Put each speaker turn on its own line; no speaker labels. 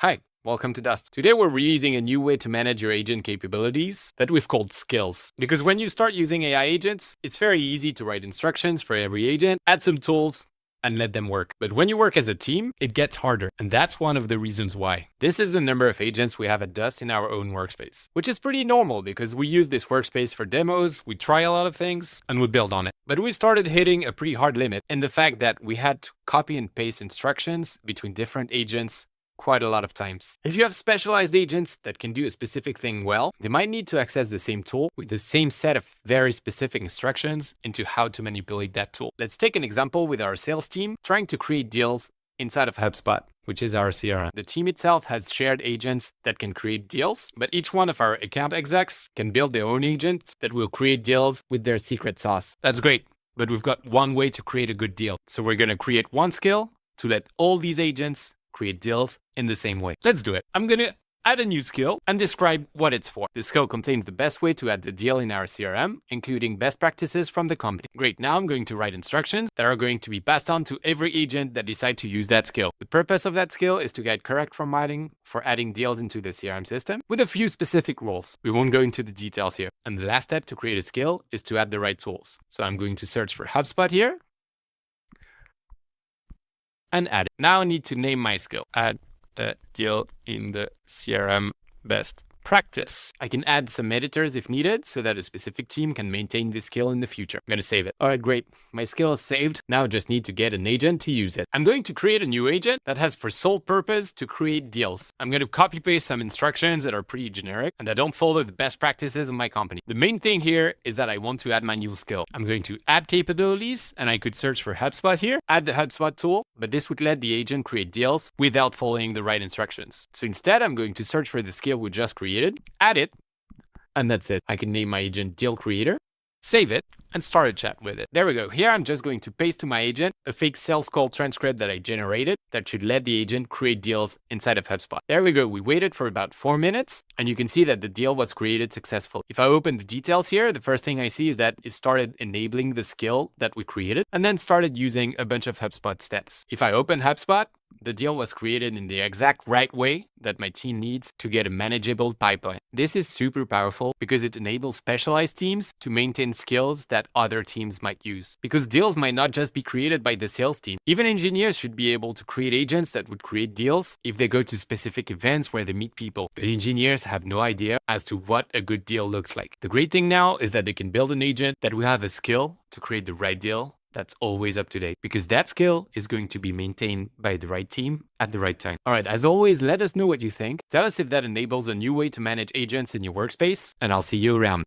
Hi, welcome to Dust. Today we're reusing a new way to manage your agent capabilities that we've called skills. Because when you start using AI agents, it's very easy to write instructions for every agent, add some tools, and let them work. But when you work as a team, it gets harder. And that's one of the reasons why. This is the number of agents we have at Dust in our own workspace, which is pretty normal because we use this workspace for demos, we try a lot of things, and we build on it. But we started hitting a pretty hard limit in the fact that we had to copy and paste instructions between different agents quite a lot of times. If you have specialized agents that can do a specific thing well, they might need to access the same tool with the same set of very specific instructions into how to manipulate that tool. Let's take an example with our sales team trying to create deals inside of HubSpot, which is our CRM. The team itself has shared agents that can create deals, but each one of our account execs can build their own agent that will create deals with their secret sauce. That's great, but we've got one way to create a good deal. So we're going to create one skill to let all these agents create deals in the same way. Let's do it. I'm going to add a new skill and describe what it's for. The skill contains the best way to add the deal in our CRM, including best practices from the company. Great, now I'm going to write instructions that are going to be passed on to every agent that decides to use that skill. The purpose of that skill is to get correct formatting for adding deals into the CRM system with a few specific rules. We won't go into the details here. And the last step to create a skill is to add the right tools. So I'm going to search for HubSpot here and add it. Now I need to name my skill. Add the deal in the CRM best practice. I can add some editors if needed so that a specific team can maintain this skill in the future. I'm going to save it. All right, great. My skill is saved. Now I just need to get an agent to use it. I'm going to create a new agent that has for sole purpose to create deals. I'm going to copy paste some instructions that are pretty generic and that don't follow the best practices of my company. The main thing here is that I want to add my new skill. I'm going to add capabilities and I could search for HubSpot here, add the HubSpot tool, but this would let the agent create deals without following the right instructions. So instead, I'm going to search for the skill we just created, add it, and that's it. I can name my agent Deal Creator, save it, and start a chat with it. There we go. Here I'm just going to paste to my agent a fake sales call transcript that I generated that should let the agent create deals inside of HubSpot. There we go. We waited for about 4 minutes and you can see that the deal was created successfully. If I open the details here, the first thing I see is that it started enabling the skill that we created and then started using a bunch of HubSpot steps. If I open HubSpot, the deal was created in the exact right way that my team needs to get a manageable pipeline. This is super powerful because it enables specialized teams to maintain skills that other teams might use. Because deals might not just be created by the sales team. Even engineers should be able to create agents that would create deals if they go to specific events where they meet people. But engineers have no idea as to what a good deal looks like. The great thing now is that they can build an agent that will have a skill to create the right deal that's always up to date, because that skill is going to be maintained by the right team at the right time. All right, as always, let us know what you think. Tell us if that enables a new way to manage agents in your workspace, and I'll see you around.